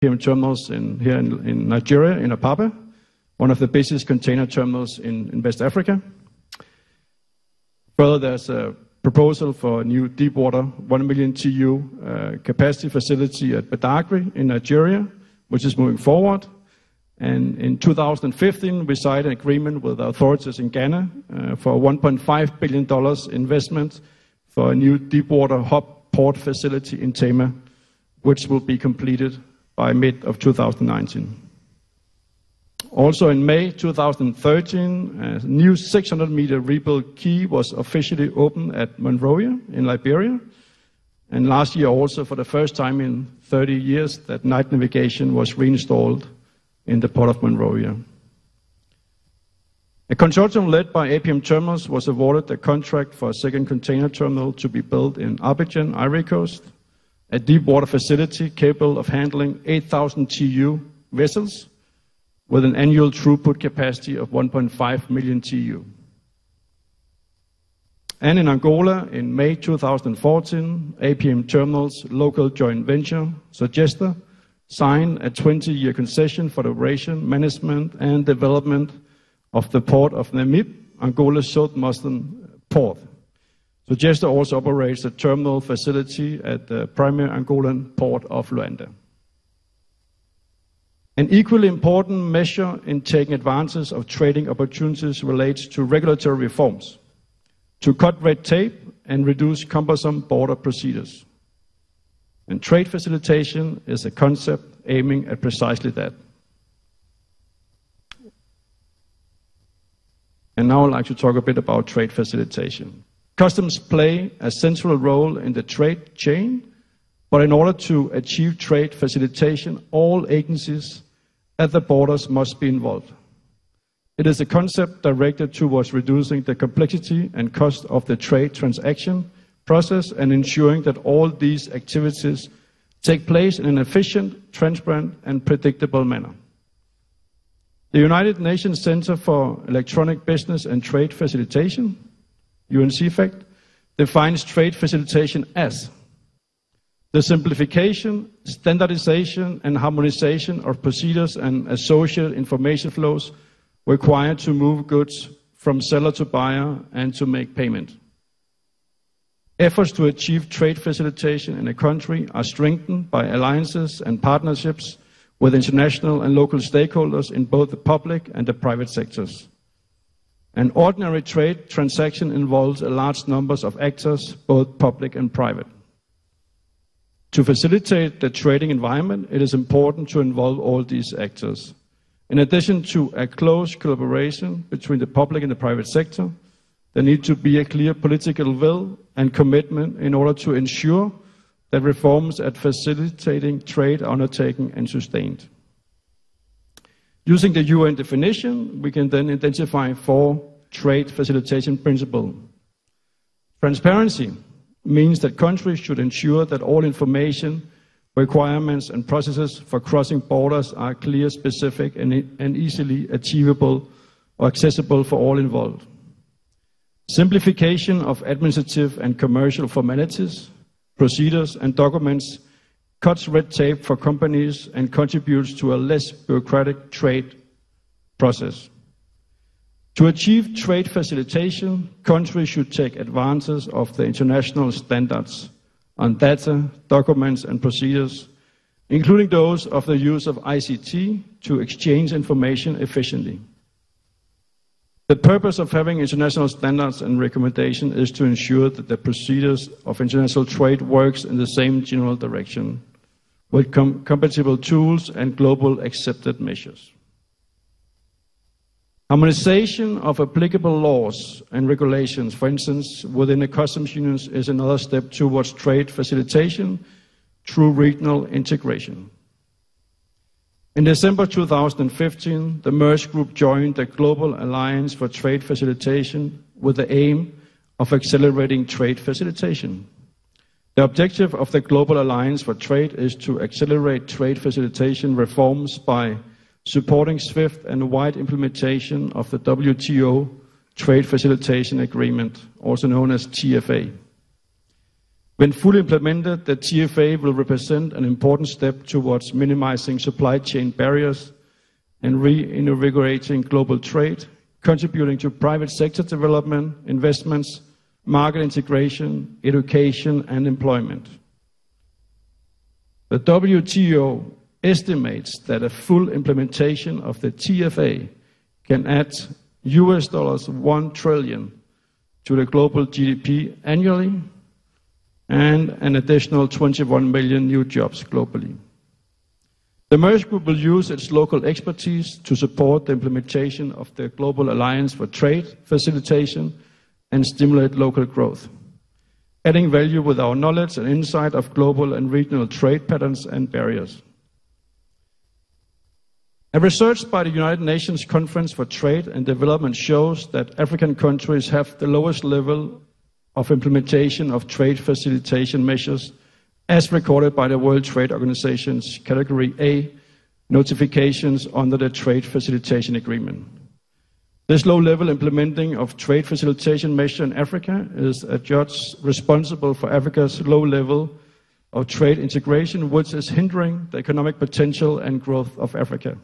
APM terminals here in Nigeria, in Apapa, one of the busiest container terminals in West Africa. Further, there's a proposal for a new deep-water 1 million TEU capacity facility at Badagry in Nigeria, which is moving forward. And in 2015, we signed an agreement with the authorities in Ghana for a $1.5 billion investment for a new deep-water hub port facility in Tema, which will be completed by mid of 2019. Also in May 2013, a new 600-meter rebuilt quay was officially opened at Monrovia in Liberia. And last year also, for the first time in 30 years, that night navigation was reinstalled in the port of Monrovia. A consortium led by APM Terminals was awarded a contract for a second container terminal to be built in Abidjan, Ivory Coast, a deep water facility capable of handling 8,000 TEU vessels with an annual throughput capacity of 1.5 million TEU. And in Angola, in May 2014, APM Terminals' local joint venture, Sugesta, signed a 20-year concession for the operation, management, and development of the port of Namib, Angola's southernmost port. Sugesta also operates a terminal facility at the primary Angolan port of Luanda. An equally important measure in taking advantage of trading opportunities relates to regulatory reforms, to cut red tape and reduce cumbersome border procedures. And trade facilitation is a concept aiming at precisely that. And now I'd like to talk a bit about trade facilitation. Customs play a central role in the trade chain, but in order to achieve trade facilitation, all agencies at the borders must be involved. It is a concept directed towards reducing the complexity and cost of the trade transaction process and ensuring that all these activities take place in an efficient, transparent, and predictable manner. The United Nations Center for Electronic Business and Trade Facilitation, UNCFACT, defines trade facilitation as the simplification, standardization, and harmonization of procedures and associated information flows required to move goods from seller to buyer and to make payment. Efforts to achieve trade facilitation in a country are strengthened by alliances and partnerships with international and local stakeholders in both the public and the private sectors. An ordinary trade transaction involves a large number of actors, both public and private. To facilitate the trading environment, it is important to involve all these actors. In addition to a close collaboration between the public and the private sector, there needs to be a clear political will and commitment in order to ensure that reforms at facilitating trade are undertaken and sustained. Using the UN definition, we can then identify 4 trade facilitation principles. Transparency means that countries should ensure that all information, requirements, and processes for crossing borders are clear, specific, and easily achievable or accessible for all involved. Simplification of administrative and commercial formalities, procedures, and documents cuts red tape for companies and contributes to a less bureaucratic trade process. To achieve trade facilitation, countries should take advantage of the international standards on data, documents, and procedures, including those of the use of ICT to exchange information efficiently. The purpose of having international standards and recommendations is to ensure that the procedures of international trade works in the same general direction, with compatible tools and global accepted measures. Harmonization of applicable laws and regulations, for instance, within the customs unions, is another step towards trade facilitation through regional integration. In December 2015, the MERS Group joined the Global Alliance for Trade Facilitation with the aim of accelerating trade facilitation. The objective of the Global Alliance for Trade is to accelerate trade facilitation reforms by supporting swift and wide implementation of the WTO Trade Facilitation Agreement, also known as TFA. When fully implemented, the TFA will represent an important step towards minimizing supply chain barriers and reinvigorating global trade, contributing to private sector development, investments, market integration, education, and employment. The WTO estimates that a full implementation of the TFA can add $1 trillion to the global GDP annually and an additional 21 million new jobs globally. The Maersk Group will use its local expertise to support the implementation of the Global Alliance for Trade Facilitation and stimulate local growth, adding value with our knowledge and insight of global and regional trade patterns and barriers. A research by the United Nations Conference for Trade and Development shows that African countries have the lowest level of implementation of trade facilitation measures as recorded by the World Trade Organization's Category A notifications under the Trade Facilitation Agreement. This low-level implementing of trade facilitation measure in Africa is adjudged responsible for Africa's low level of trade integration, which is hindering the economic potential and growth of Africa.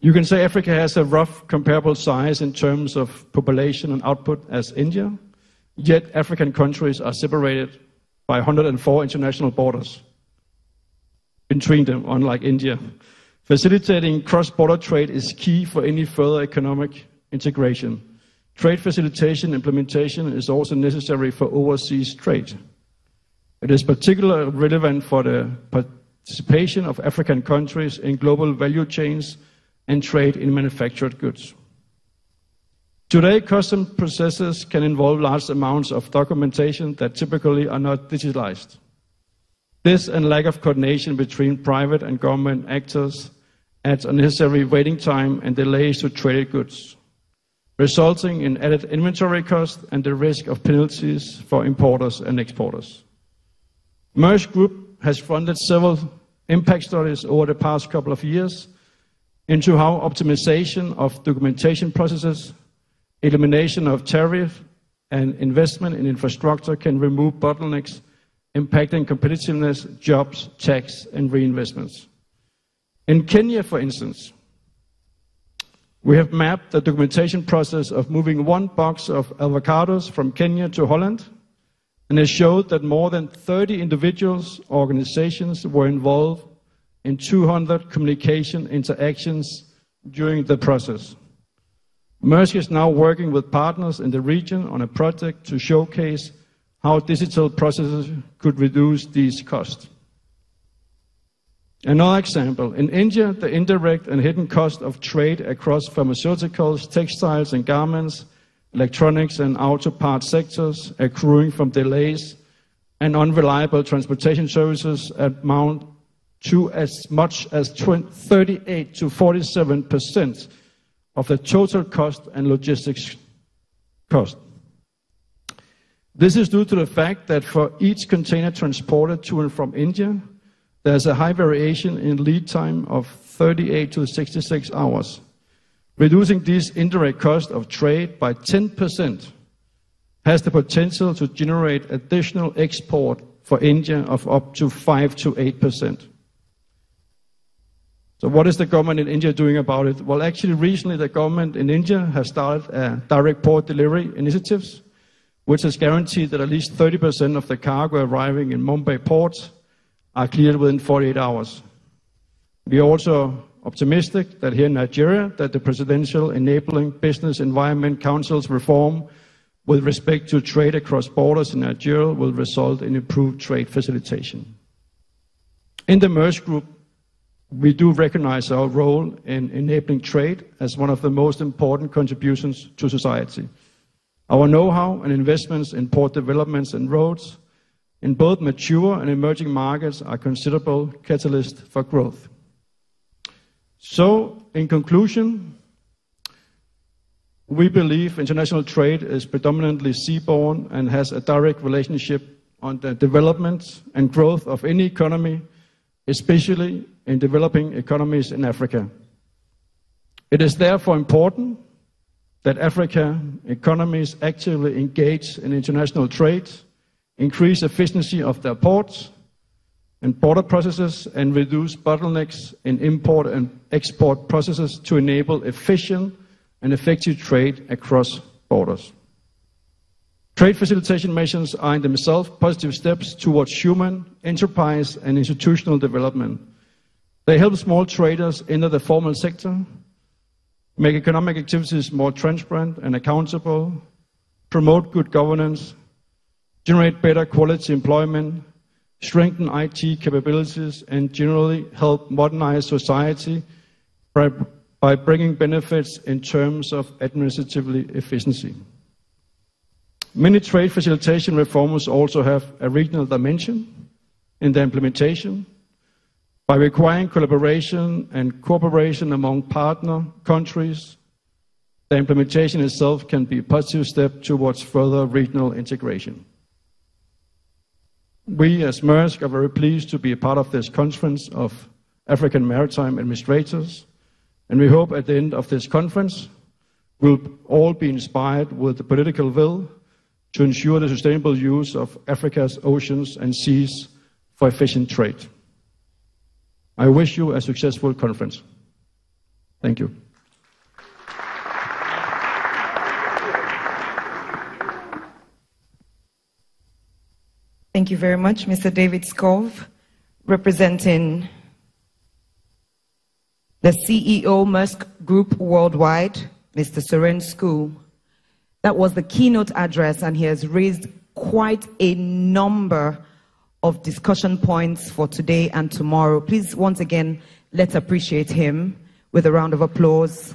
You can say Africa has a rough comparable size in terms of population and output as India, yet African countries are separated by 104 international borders between them, unlike India. Facilitating cross-border trade is key for any further economic integration. Trade facilitation implementation is also necessary for overseas trade. It is particularly relevant for the participation of African countries in global value chains and trade in manufactured goods. Today, custom processes can involve large amounts of documentation that typically are not digitalized. This and lack of coordination between private and government actors adds unnecessary waiting time and delays to traded goods, resulting in added inventory cost and the risk of penalties for importers and exporters. Maersk Group has funded several impact studies over the past couple of years into how optimization of documentation processes, elimination of tariff, and investment in infrastructure can remove bottlenecks impacting competitiveness, jobs, tax, and reinvestments. In Kenya, for instance, we have mapped the documentation process of moving one box of avocados from Kenya to Holland, and it showed that more than 30 individuals or organizations were involved in 200 communication interactions during the process. Maersk is now working with partners in the region on a project to showcase how digital processes could reduce these costs. Another example, in India, the indirect and hidden cost of trade across pharmaceuticals, textiles and garments, electronics and auto parts sectors accruing from delays and unreliable transportation services amount to as much as 38 to 47% of the total cost and logistics cost. This is due to the fact that for each container transported to and from India, there's a high variation in lead time of 38 to 66 hours. Reducing these indirect costs of trade by 10% has the potential to generate additional export for India of up to 5 to 8%. So what is the government in India doing about it? Well, actually, recently the government in India has started direct port delivery initiatives, which has guaranteed that at least 30% of the cargo arriving in Mumbai ports are cleared within 48 hours. We are also optimistic that here in Nigeria, that the Presidential Enabling Business Environment Council's reform with respect to trade across borders in Nigeria will result in improved trade facilitation. In the Maersk Group, we do recognize our role in enabling trade as one of the most important contributions to society. Our know-how and investments in port developments and roads in both mature and emerging markets are considerable catalysts for growth. So, in conclusion, we believe international trade is predominantly seaborne and has a direct relationship on the development and growth of any economy, especially in developing economies in Africa. It is therefore important that Africa economies actively engage in international trade, increase efficiency of their ports and border processes, and reduce bottlenecks in import and export processes to enable efficient and effective trade across borders. Trade facilitation measures are in themselves positive steps towards human, enterprise, and institutional development. They help small traders enter the formal sector, make economic activities more transparent and accountable, promote good governance, generate better quality employment, strengthen IT capabilities, and generally help modernize society by bringing benefits in terms of administrative efficiency. Many trade facilitation reforms also have a regional dimension in their implementation. By requiring collaboration and cooperation among partner countries, the implementation itself can be a positive step towards further regional integration. We, as Maersk, are very pleased to be a part of this conference of African Maritime Administrators, and we hope at the end of this conference we'll all be inspired with the political will to ensure the sustainable use of Africa's oceans and seas for efficient trade. I wish you a successful conference. Thank you. Thank you very much, Mr. David Skov, representing the CEO Maersk Group Worldwide, Mr. Soren Skue. That was the keynote address, and he has raised quite a number of discussion points for today and tomorrow. Please, once again, let's appreciate him with a round of applause.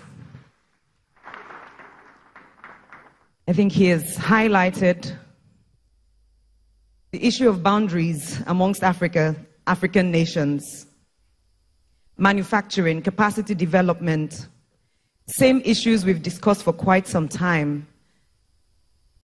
I think he has highlighted the issue of boundaries amongst African nations, manufacturing, capacity development, same issues we've discussed for quite some time.